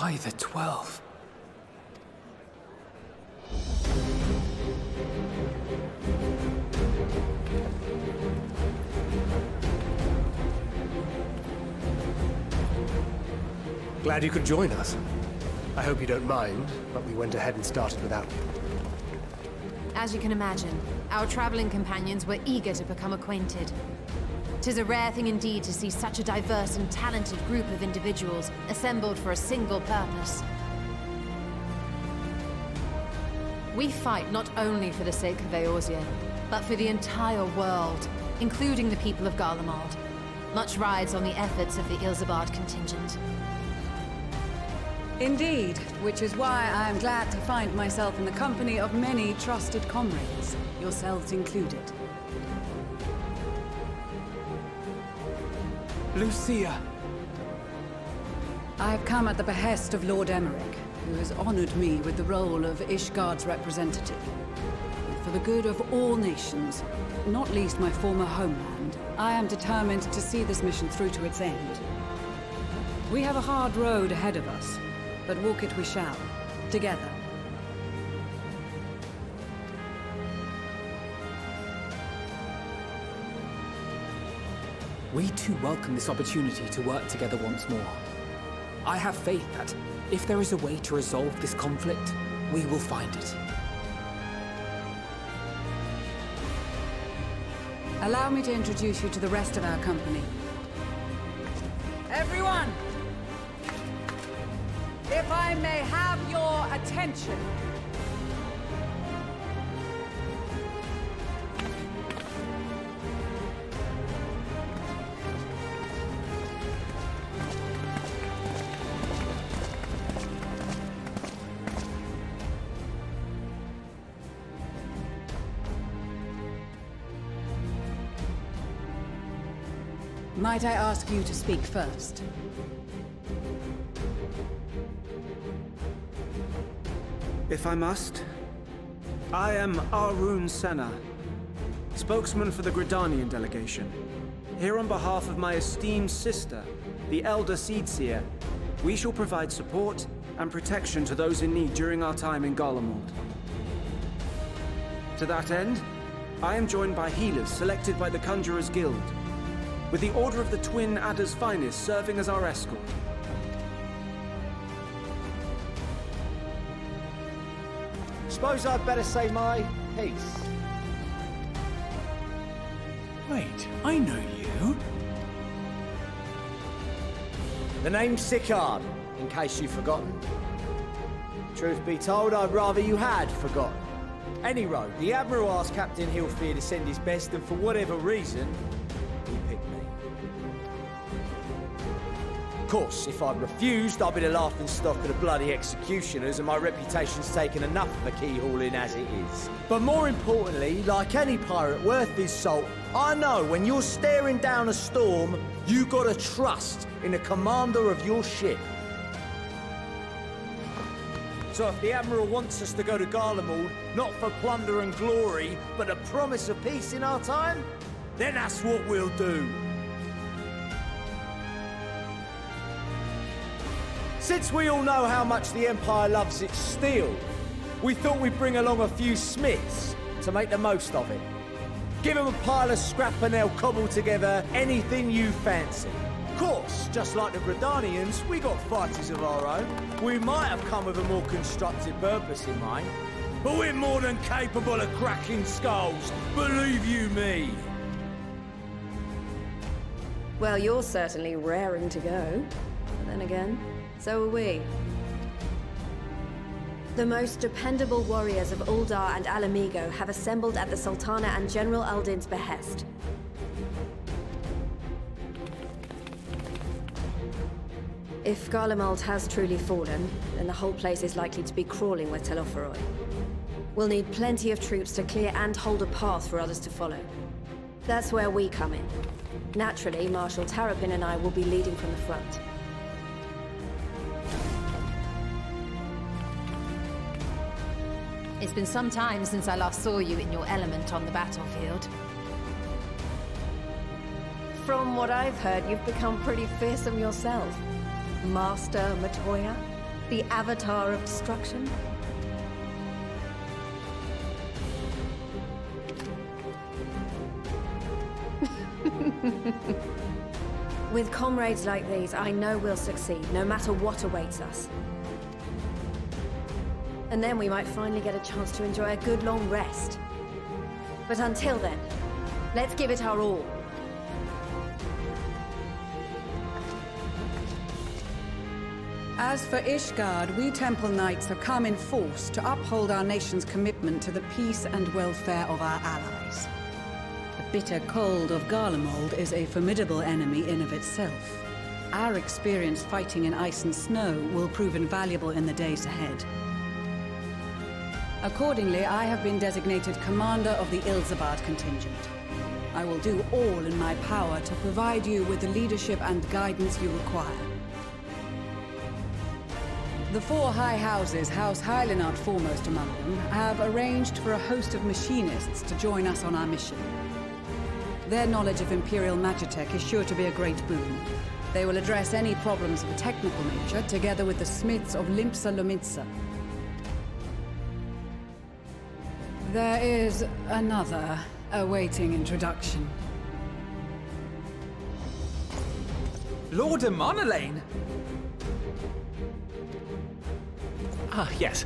By the 12. Glad you could join us. I hope you don't mind, but we went ahead and started without you. As you can imagine, our traveling companions were eager to become acquainted. 'Tis a rare thing indeed to see such a diverse and talented group of individuals assembled for a single purpose. We fight not only for the sake of Eorzea, but for the entire world, including the people of Garlemald. Much rides on the efforts of the Ilsabard contingent. Indeed, which is why I am glad to find myself in the company of many trusted comrades, yourselves included. Lucia! I have come at the behest of Lord Emmerich, who has honored me with the role of Ishgard's representative. And for the good of all nations, not least my former homeland, I am determined to see this mission through to its end. We have a hard road ahead of us, but walk it we shall, together. We too welcome this opportunity to work together once more. I have faith that, if there is a way to resolve this conflict, we will find it. Allow me to introduce you to the rest of our company. Everyone! If I may have your attention. Might I ask you to speak first? If I must, I am Arun Senna, spokesman for the Gridanian delegation. Here on behalf of my esteemed sister, the Elder Seedseer, we shall provide support and protection to those in need during our time in Garlemald. To that end, I am joined by healers selected by the Conjurers Guild, with the Order of the Twin Adder's Finest serving as our escort. Suppose I'd better say my piece. Wait, I know you. The name's Sicard, in case you've forgotten. Truth be told, I'd rather you had forgotten. Any road, the Admiral asked Captain Hilfear to send his best, and for whatever reason, he picked me. Of course, if I'd refused, I'd be the laughingstock of the bloody executioners, and my reputation's taken enough of a keyhauling as it is. But more importantly, like any pirate worth his salt, I know when you're staring down a storm, you gotta trust in the commander of your ship. So if the Admiral wants us to go to Garlemald, not for plunder and glory, but a promise of peace in our time, then that's what we'll do. Since we all know how much the Empire loves its steel, we thought we'd bring along a few smiths to make the most of it. Give them a pile of scrap and they'll cobble together anything you fancy. Of course, just like the Gridanians, we got fighters of our own. We might have come with a more constructive purpose in mind, but we're more than capable of cracking skulls, believe you me. Well, you're certainly raring to go. But then again, so are we. The most dependable warriors of Uldar and Alamigo have assembled at the Sultana and General Aldin's behest. If Garlemald has truly fallen, then the whole place is likely to be crawling with Telophoroi. We'll need plenty of troops to clear and hold a path for others to follow. That's where we come in. Naturally, Marshal Tarapin and I will be leading from the front. It's been some time since I last saw you in your element on the battlefield. From what I've heard, you've become pretty fearsome yourself. Master Matoya? The Avatar of Destruction? With comrades like these, I know we'll succeed, no matter what awaits us. And then we might finally get a chance to enjoy a good long rest. But until then, let's give it our all. As for Ishgard, we Temple Knights have come in force to uphold our nation's commitment to the peace and welfare of our allies. The bitter cold of Garlemald is a formidable enemy in of itself. Our experience fighting in ice and snow will prove invaluable in the days ahead. Accordingly, I have been designated commander of the Ilzabard contingent. I will do all in my power to provide you with the leadership and guidance you require. The four high houses, House Hylinard foremost among them, have arranged for a host of machinists to join us on our mission. Their knowledge of Imperial Magitech is sure to be a great boon. They will address any problems of a technical nature, together with the smiths of Limpsa Lomitsa. There is another awaiting introduction. Lord Emonelaine! Ah, yes.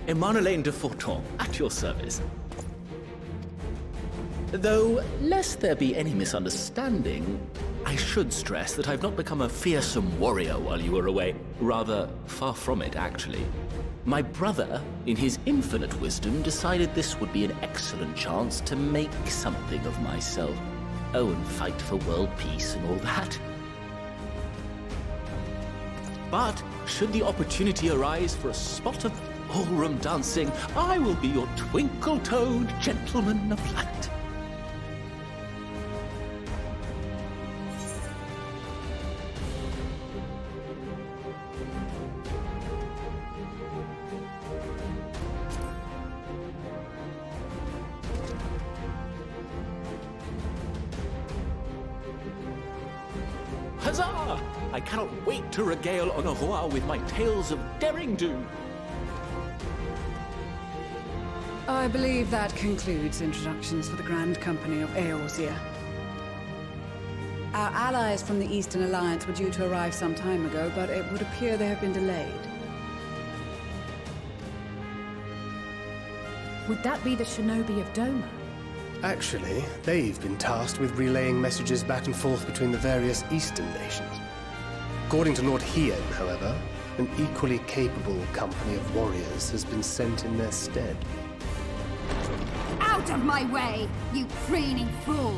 Emonelaine de Forton, at your service. Though, lest there be any misunderstanding, I should stress that I've not become a fearsome warrior while you were away. Rather, far from it, actually. My brother, in his infinite wisdom, decided this would be an excellent chance to make something of myself. Oh, and fight for world peace and all that. But, should the opportunity arise for a spot of ballroom dancing, I will be your twinkle-toed gentleman of light. Huzzah! I cannot wait to regale Honoroy with my tales of derring-do. I believe that concludes introductions for the Grand Company of Eorzea. Our allies from the Eastern Alliance were due to arrive some time ago, but it would appear they have been delayed. Would that be the Shinobi of Doma? Actually, they've been tasked with relaying messages back and forth between the various Eastern nations. According to Lord Hien, however, an equally capable company of warriors has been sent in their stead. Out of my way, you preening fool!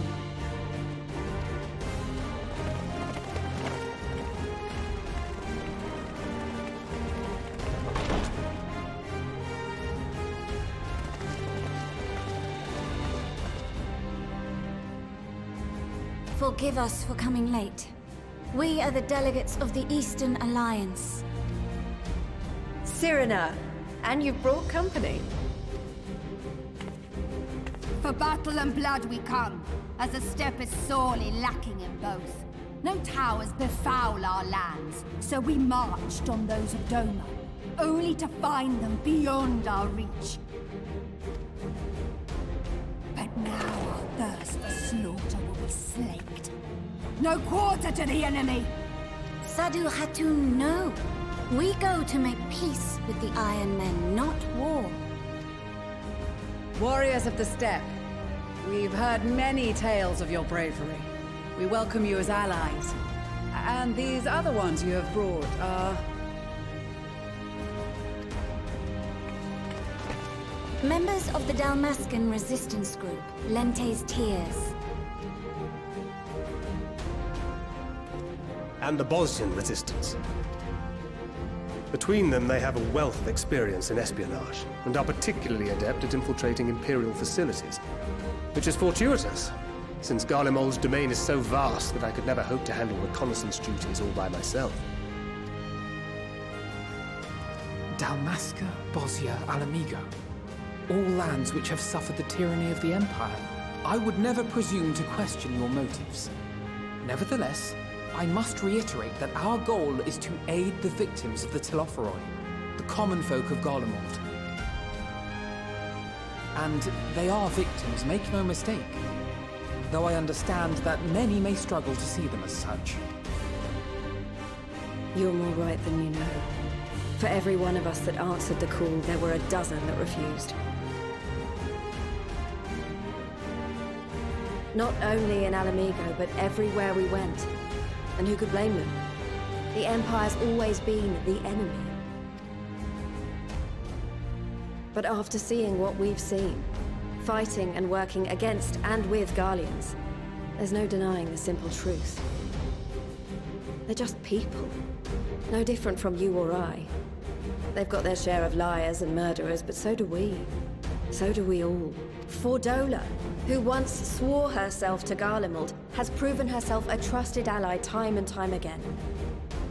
Forgive us for coming late. We are the delegates of the Eastern Alliance. Cyrena, and you've brought company. For battle and blood we come, as the steppe is sorely lacking in both. No towers befoul our lands, so we marched on those of Doma, only to find them beyond our reach. But now our thirst for slaughter will be slaked. No quarter to the enemy! Sadu Hatun, no. We go to make peace with the Iron Men, not war. Warriors of the Steppe, we've heard many tales of your bravery. We welcome you as allies. And these other ones you have brought are... Members of the Dalmascan resistance group, Lente's Tears. And the Bosnian resistance. Between them, they have a wealth of experience in espionage, and are particularly adept at infiltrating Imperial facilities. Which is fortuitous, since Garlemald's domain is so vast that I could never hope to handle reconnaissance duties all by myself. Dalmasca, Bosnia, Alamigo. All lands which have suffered the tyranny of the Empire. I would never presume to question your motives. Nevertheless, I must reiterate that our goal is to aid the victims of the Telopheroi, the common folk of Garlemald. And they are victims, make no mistake. Though I understand that many may struggle to see them as such. You're more right than you know. For every one of us that answered the call, there were a dozen that refused. Not only in Alamigo, but everywhere we went. And who could blame them? The Empire's always been the enemy. But after seeing what we've seen, fighting and working against and with Garleans, there's no denying the simple truth. They're just people. No different from you or I. They've got their share of liars and murderers, but so do we. So do we all. Fordola, who once swore herself to Garlemald, has proven herself a trusted ally time and time again.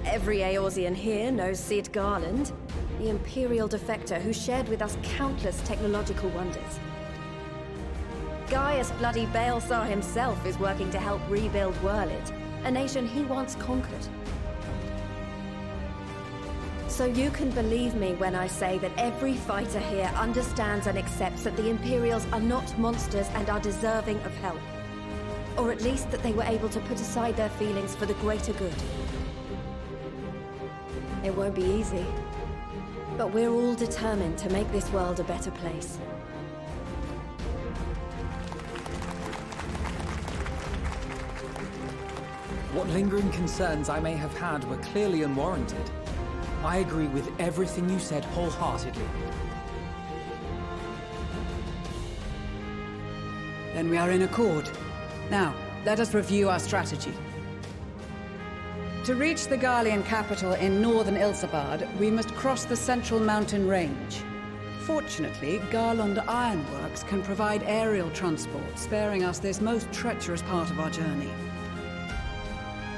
Every Eorzean here knows Cid Garland, the Imperial defector who shared with us countless technological wonders. Gaius bloody Baelsar himself is working to help rebuild Wurlid, a nation he once conquered. So you can believe me when I say that every fighter here understands and accepts that the Imperials are not monsters and are deserving of help. Or at least that they were able to put aside their feelings for the greater good. It won't be easy, but we're all determined to make this world a better place. What lingering concerns I may have had were clearly unwarranted. I agree with everything you said wholeheartedly. Then we are in accord. Now, let us review our strategy. To reach the Garlean capital in northern Ilsabard, we must cross the central mountain range. Fortunately, Garland Ironworks can provide aerial transport, sparing us this most treacherous part of our journey.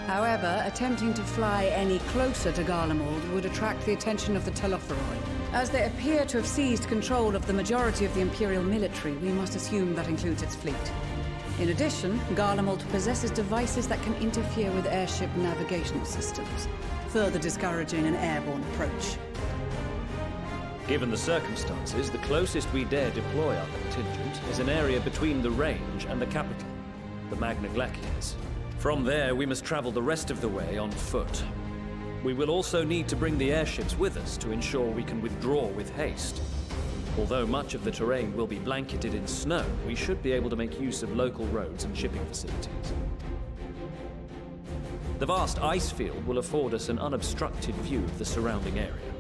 However, attempting to fly any closer to Garlemald would attract the attention of the Telopheroi. As they appear to have seized control of the majority of the Imperial military, we must assume that includes its fleet. In addition, Garlemald possesses devices that can interfere with airship navigational systems, further discouraging an airborne approach. Given the circumstances, the closest we dare deploy our contingent is an area between the range and the capital, the Magna Glaciers. From there, we must travel the rest of the way on foot. We will also need to bring the airships with us to ensure we can withdraw with haste. Although much of the terrain will be blanketed in snow, we should be able to make use of local roads and shipping facilities. The vast ice field will afford us an unobstructed view of the surrounding area.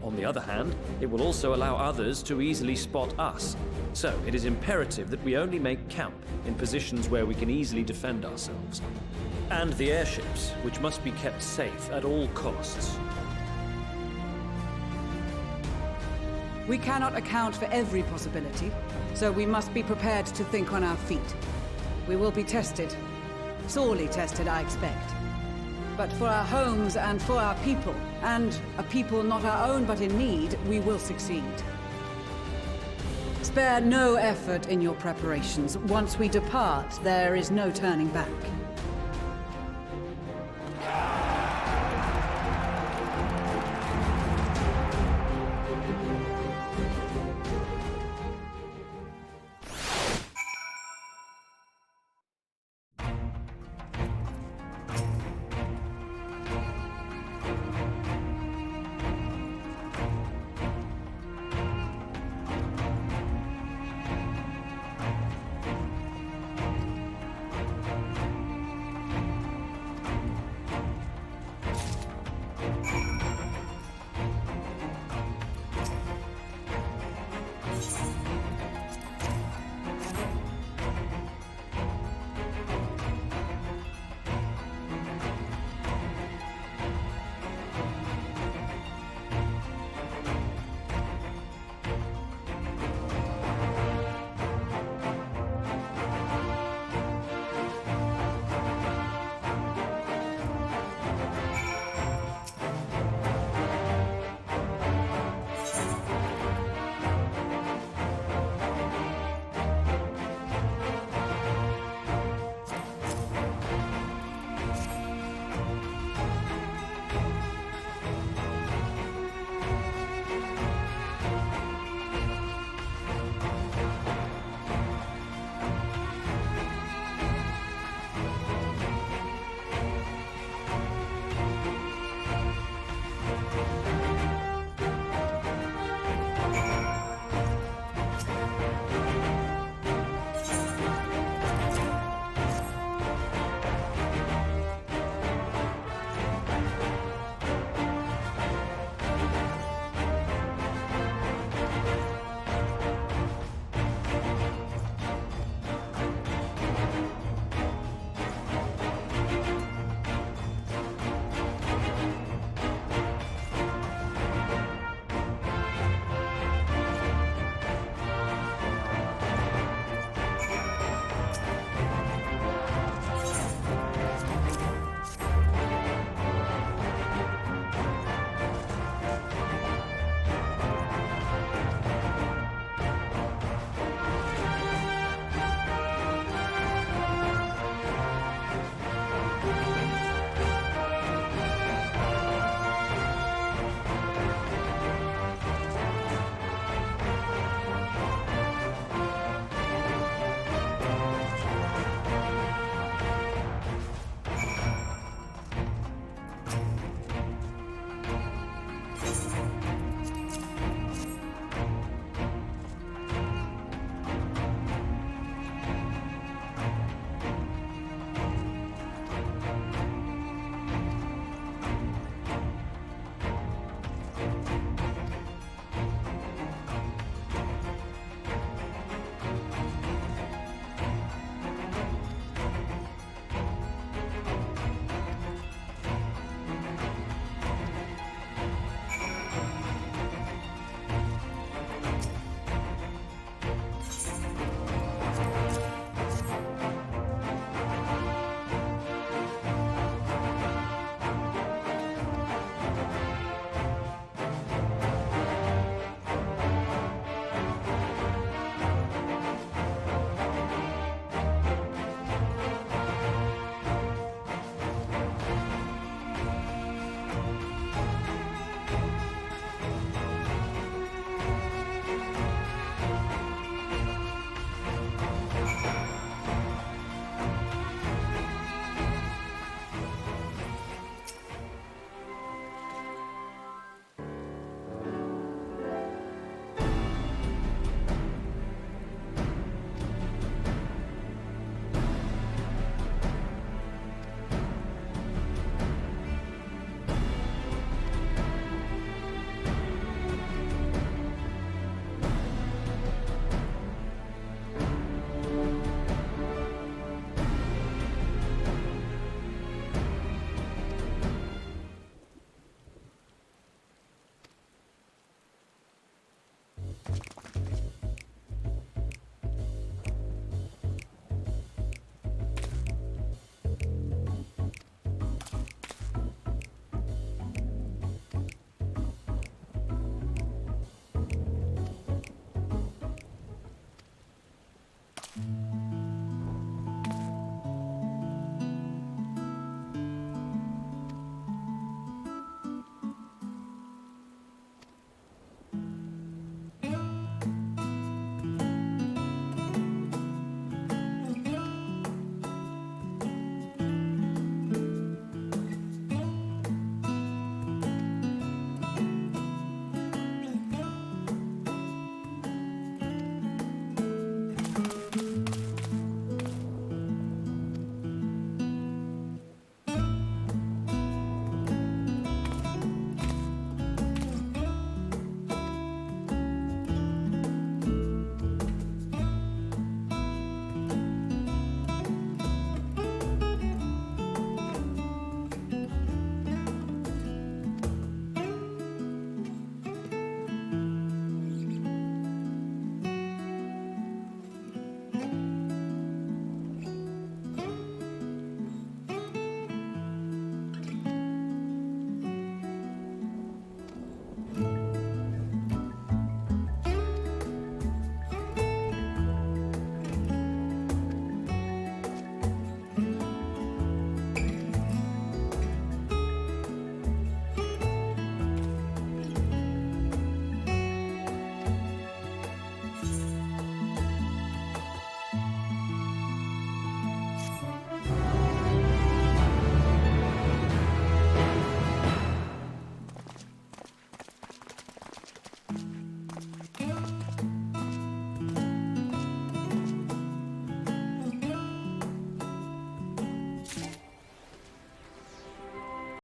On the other hand, it will also allow others to easily spot us, so it is imperative that we only make camp in positions where we can easily defend ourselves. And the airships, which must be kept safe at all costs. We cannot account for every possibility, so we must be prepared to think on our feet. We will be tested. Sorely tested, I expect. But for our homes and for our people, and a people not our own but in need, we will succeed. Spare no effort in your preparations. Once we depart, there is no turning back.